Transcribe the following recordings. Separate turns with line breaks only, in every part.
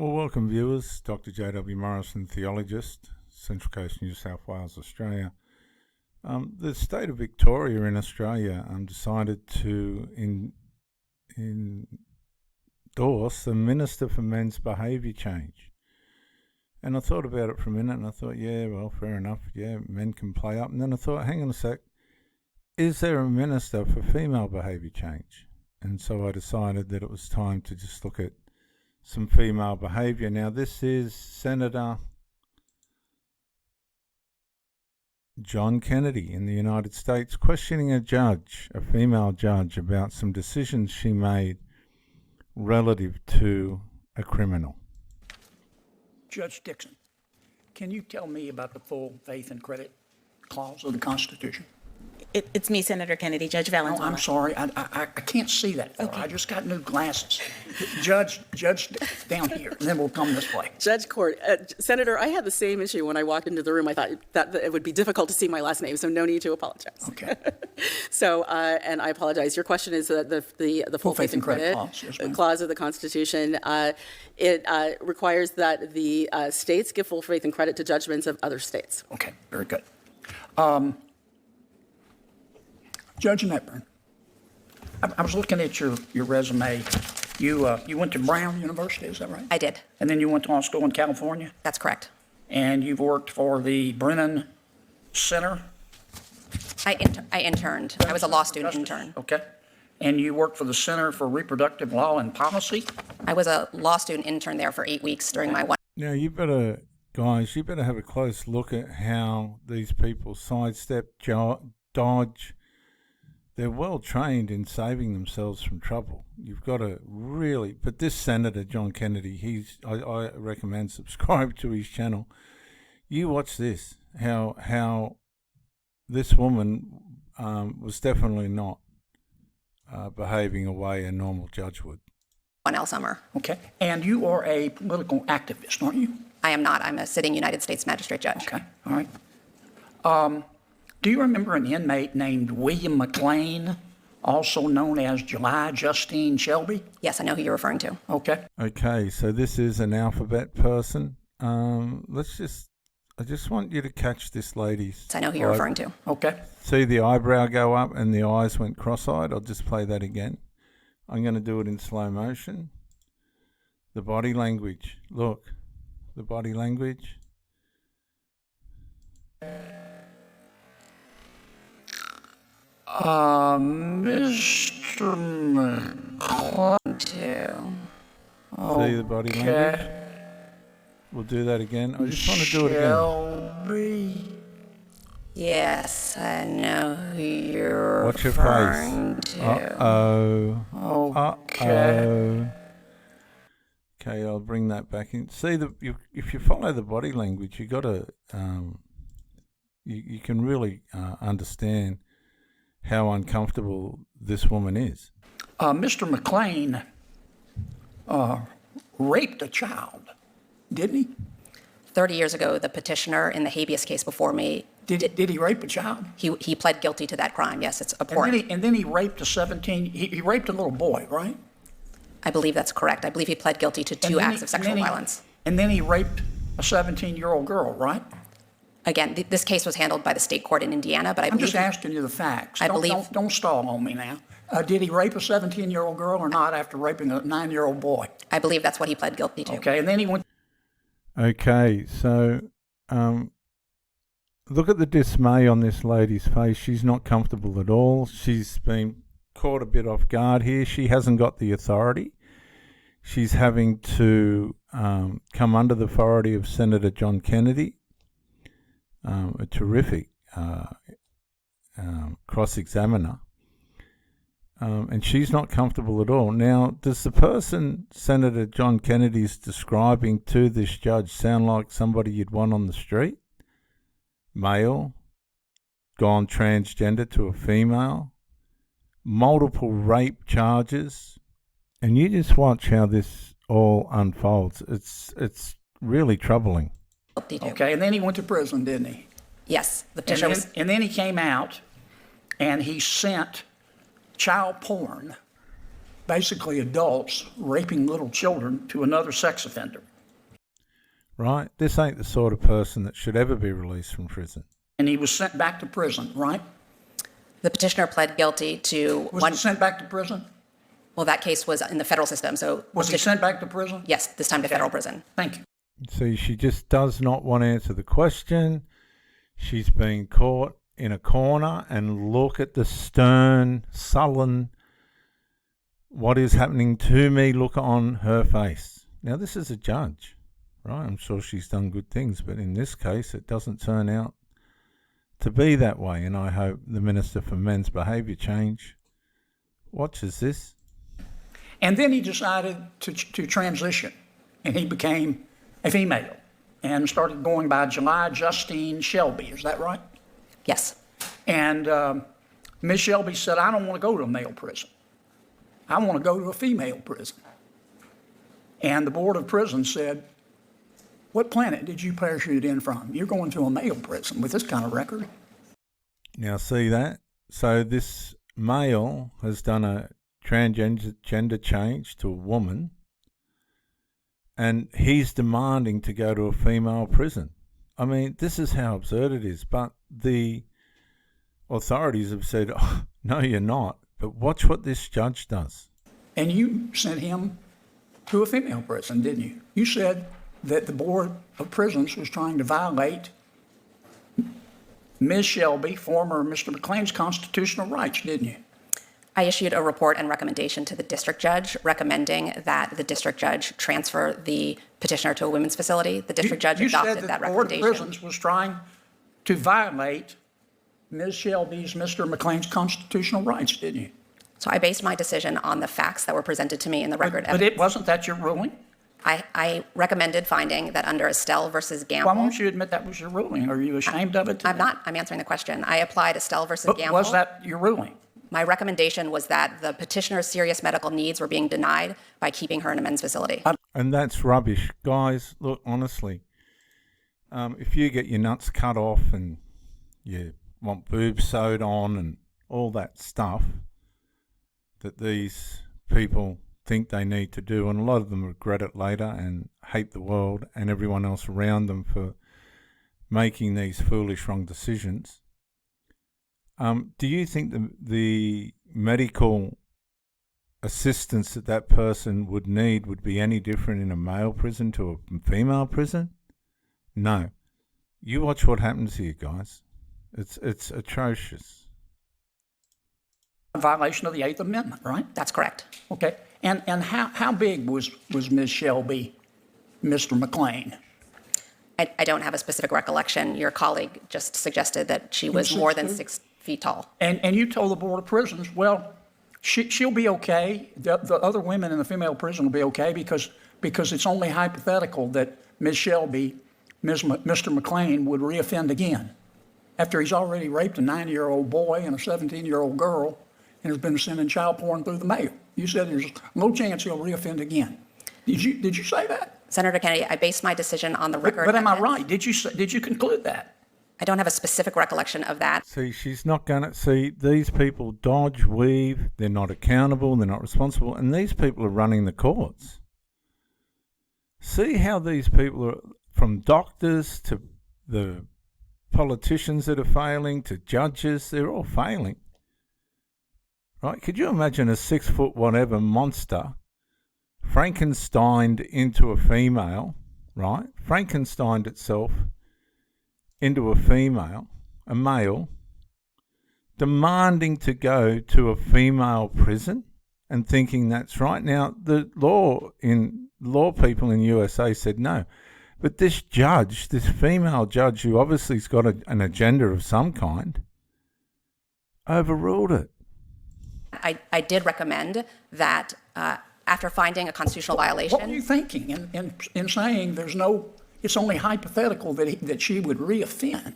Well, welcome viewers. Dr. J.W. Morrison, theologist, Central Coast, New South Wales, Australia. The state of Victoria in Australia decided to endorse the Minister for Men's Behaviour Change. And I thought about it for a minute and I thought, yeah, well, fair enough. Yeah, men can play up. And then I thought, hang on a sec, is there a Minister for Female Behaviour Change? And so I decided that it was time to just look at some female behaviour. Now, this is Senator John Kennedy in the United States questioning a female judge, about some decisions she made relative to a criminal.
Judge Dixon, can you tell me about the full faith and credit clause of the Constitution?
It's me, Senator Kennedy, Judge Valenzuela.
Oh, I'm sorry. I can't see that far.
Okay.
I just got new glasses. Judge down here, and then we'll come this way.
Judge Court, Senator, I had the same issue when I walked into the room. I thought that it would be difficult to see my last name, so no need to apologize.
Okay.
So, and I apologize. Your question is the full faith and credit clause of the Constitution. It requires that the states give full faith and credit to judgments of other states.
Okay, very good. Judge Netburn, I was looking at your resume. You went to Brown University, is that right?
I did.
And then you went to law school in California?
That's correct.
And you've worked for the Brennan Center?
I interned. I was a law student intern.
Okay. And you worked for the Center for Reproductive Law and Policy?
I was a law student intern there for 8 weeks during my one.
Now, you better have a close look at how these people sidestep, dodge. They're well trained in saving themselves from trouble. You've got to really, but this Senator John Kennedy, I recommend subscribe to his channel. You watch this, how this woman was definitely not behaving a way a normal judge would.
1L summer.
Okay. And you are a political activist, aren't you?
I am not. I'm a sitting United States magistrate judge.
Okay. All right. Do you remember an inmate named William McLean, also known as July Justine Shelby?
Yes, I know who you're referring to.
Okay.
Okay, so this is an alphabet person. I just want you to catch this lady's.
I know who you're referring to.
Okay.
See the eyebrow go up and the eyes went cross-eyed? I'll just play that again. I'm going to do it in slow motion. The body language. Look, the body language.
Mr. McClellan.
See the body language? We'll do that again. I just want to do it again.
Shelby.
Yes, I know who you're
Watch your
referring
face.
to.
Uh-oh.
Okay.
Okay, I'll bring that back in. See, if you follow the body language, you got to, you can really understand how uncomfortable this woman is.
Mr. McLean raped a child, didn't he?
30 years ago, the petitioner in the habeas case before me,
Did he rape a child?
he pled guilty to that crime. Yes, it's abhorrent.
And then he raped a 17, he raped a little boy, right?
I believe that's correct. I believe he pled guilty to two acts of sexual violence.
And then he raped a 17-year-old girl, right?
Again, this case was handled by the state court in Indiana, but I
I'm
believe...
just asking you the facts.
I believe...
Don't stall on me now. Did he rape a 17-year-old girl or not after raping a 9-year-old boy?
I believe that's what he pled guilty to.
Okay, and then he went...
Okay, so look at the dismay on this lady's face. She's not comfortable at all. She's been caught a bit off guard here. She hasn't got the authority. She's having to come under the authority of Senator John Kennedy, a terrific cross-examiner. And she's not comfortable at all. Now, does the person Senator John Kennedy is describing to this judge sound like somebody you'd want on the street? Male, gone transgender to a female, multiple rape charges, and you just watch how this all unfolds. It's really troubling.
Okay, and then he went to prison, didn't he?
Yes, the petitioner was...
And then he came out and he sent child porn basically adults raping little children to another sex offender.
Right? This ain't the sort of person that should ever be released from prison.
And he was sent back to prison, right?
The petitioner pled guilty to
Was he sent back to prison?
Well, that case was in the federal system, so.
Was he sent back to prison?
Yes, this time to federal prison.
Thank you.
See, she just does not want to answer the question. She's been caught in a corner, and look at the stern, sullen, what is happening to me, look on her face. Now, this is a judge, right? I'm sure she's done good things, but in this case, it doesn't turn out to be that way, and I hope the Minister for Men's Behaviour Change watches this.
And then he decided to transition, and he became a female and started going by July Justine Shelby. Is that right?
Yes.
And Ms. Shelby said, I don't want to go to a male prison. I want to go to a female prison. And the Board of Prisons said, what planet did you parachute in from? You're going to a male prison with this kind of record.
Now, see that? So this male has done a transgender change to a woman, and he's demanding to go to a female prison. I mean, this is how absurd it is. But the authorities have said, oh, no, you're not. But watch what this judge does.
And you sent him to a female prison, didn't you? You said that the Board of Prisons was trying to violate Ms. Shelby, former Mr. McLean's constitutional rights, didn't you?
I issued a report and recommendation to the district judge recommending that the district judge transfer the petitioner to a women's facility. The district judge adopted that recommendation.
The Board of Prisons was trying to violate Ms. Shelby's, Mr. McLean's constitutional rights, didn't you?
So I based my decision on the facts that were presented to me in the record.
But it wasn't that your ruling?
I recommended finding that under Estelle versus Gamble.
Why won't you admit that was your ruling? Are you ashamed of it?
I'm not. I'm answering the question. I applied Estelle versus
But
Gamble.
was that your ruling?
My recommendation was that the petitioner's serious medical needs were being denied by keeping her in a men's facility.
And that's rubbish. Guys, look, honestly, if you get your nuts cut off and you want boobs sewed on and all that stuff that these people think they need to do, and a lot of them regret it later and hate the world and everyone else around them for making these foolish, wrong decisions. Do you think the medical assistance that person would need would be any different in a male prison to a female prison? No. You watch what happens here, guys. It's atrocious.
A violation of the Eighth Amendment, right?
That's correct.
Okay. And how big was Ms. Shelby, Mr. McLean?
I don't have a specific recollection. Your colleague just suggested that she was more than 6 feet tall.
And you told the Board of Prisons, well, she'll be okay. The other women in the female prison will be okay because it's only hypothetical that Ms. Shelby, Mr. McLean would reoffend again after he's already raped a 9-year-old boy and a 17-year-old girl and has been sending child porn through the mail. You said there's no chance he'll reoffend again. Did you say that?
Senator Kennedy, I based my decision on the record.
But am I right? Did you conclude that?
I don't have a specific recollection of that.
See, she's not going to... See, these people dodge, weave, they're not accountable, they're not responsible, and these people are running the courts. See how these people are, from doctors to the politicians that are failing to judges, they're all failing. Right? Could you imagine a 6-foot whatever monster Frankensteined into a female, right? Frankensteined itself into a female, a male, demanding to go to a female prison and thinking that's right. Now, the law people in USA said no. But this judge, this female judge who obviously has got an agenda of some kind, overruled it.
I did recommend that after finding a constitutional violation.
What were you thinking in saying it's only hypothetical that she would reoffend?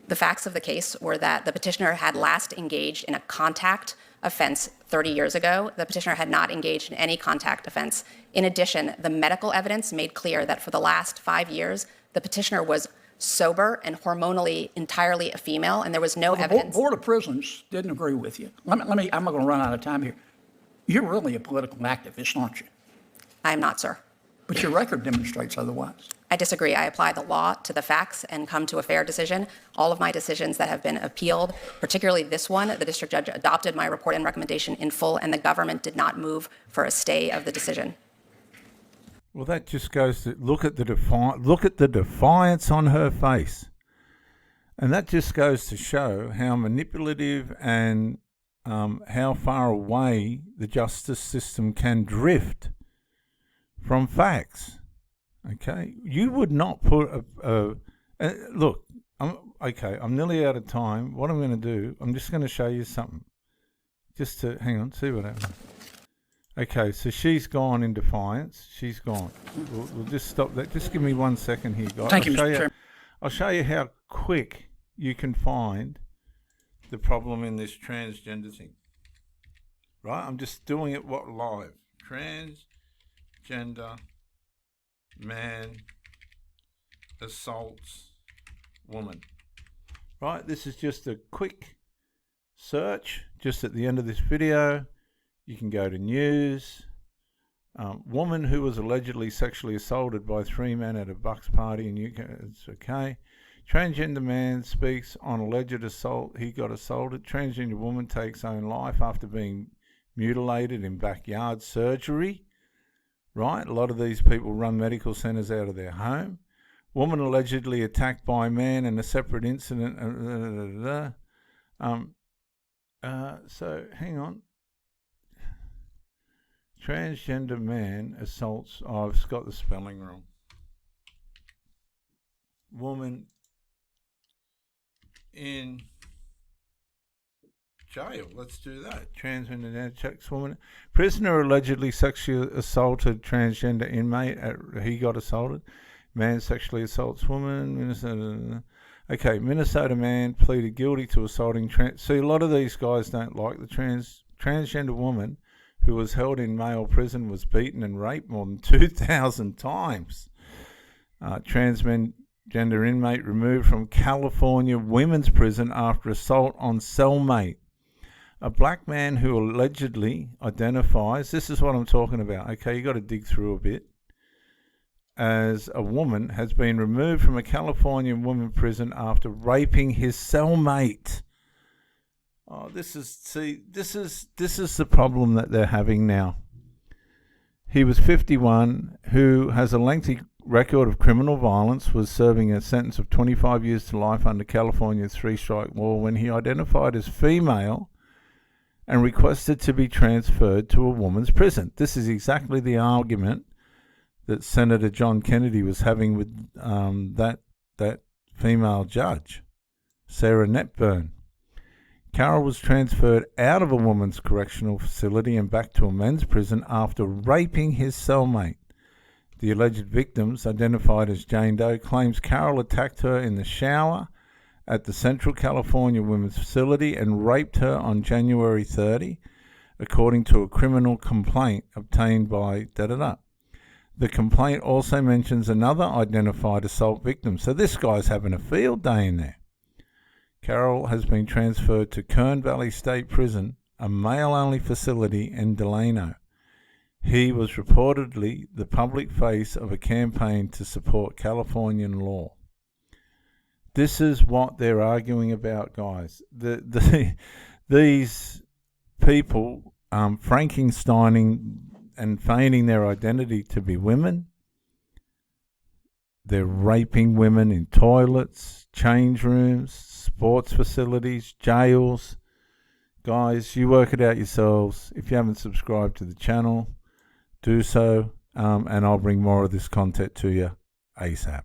The facts of the case were that the petitioner had last engaged in a contact offense 30 years ago. The petitioner had not engaged in any contact offense. In addition, the medical evidence made clear that for the last 5 years, the petitioner was sober and hormonally entirely a female, and there was no evidence.
The Board of Prisons didn't agree with you. I'm not going to run out of time here. You're really a political activist, aren't you?
I am not, sir.
But your record demonstrates otherwise.
I disagree. I apply the law to the facts and come to a fair decision. All of my decisions that have been appealed, particularly this one, the district judge adopted my report and recommendation in full, and the government did not move for a stay of the decision.
Well, that just goes to look at the defiance on her face, and that just goes to show how manipulative and how far away the justice system can drift from facts. Okay, you would not put look. I'm nearly out of time. What I'm going to do, I'm just going to show you something. Just to hang on, see what happens. Okay, so she's gone in defiance. She's gone. We'll just stop that. Just give me 1 second here, guys.
Thank you, Mr. Chairman.
I'll show you how quick you can find the problem in this transgender thing. Right? I'm just doing it live. Transgender man assaults woman. Right? This is just a quick search just at the end of this video. You can go to news. Woman who was allegedly sexually assaulted by 3 men at a Bucks party in UK. It's okay. Transgender man speaks on alleged assault. He got assaulted. Transgender woman takes own life after being mutilated in backyard surgery. Right? A lot of these people run medical centers out of their home. Woman allegedly attacked by man in a separate incident. So hang on. Transgender man assaults. Oh, I've got the spelling wrong. Woman in jail. Let's do that. Transgender man attacks woman. Prisoner allegedly sexually assaulted transgender inmate. He got assaulted. Man sexually assaults woman. Minnesota. Okay, Minnesota man pleaded guilty to assaulting See, a lot of these guys don't like the transgender woman who was held in male prison was beaten and raped more than 2,000 times. Transgender inmate removed from California women's prison after assault on cellmate. A black man who allegedly identifies, this is what I'm talking about, okay, you got to dig through a bit, as a woman has been removed from a California women's prison after raping his cellmate. Oh, this is the problem that they're having now. He was 51, who has a lengthy record of criminal violence, was serving a sentence of 25 years to life under California's 3-strike law when he identified as female and requested to be transferred to a woman's prison. This is exactly the argument that Senator John Kennedy was having with that female judge, Sarah Netburn. Carroll was transferred out of a woman's correctional facility and back to a men's prison after raping his cellmate. The alleged victims, identified as Jane Doe, claims Carroll attacked her in the shower at the Central California Women's Facility and raped her on January 30, according to a criminal complaint obtained by The complaint also mentions another identified assault victim. So this guy's having a field day in there. Carroll has been transferred to Kern Valley State Prison, a male-only facility in Delano. He was reportedly the public face of a campaign to support Californian law. This is what they're arguing about, guys. These people Frankensteining and feigning their identity to be women. They're raping women in toilets, change rooms, sports facilities, jails. Guys, you work it out yourselves. If you haven't subscribed to the channel, do so, and I'll bring more of this content to you ASAP.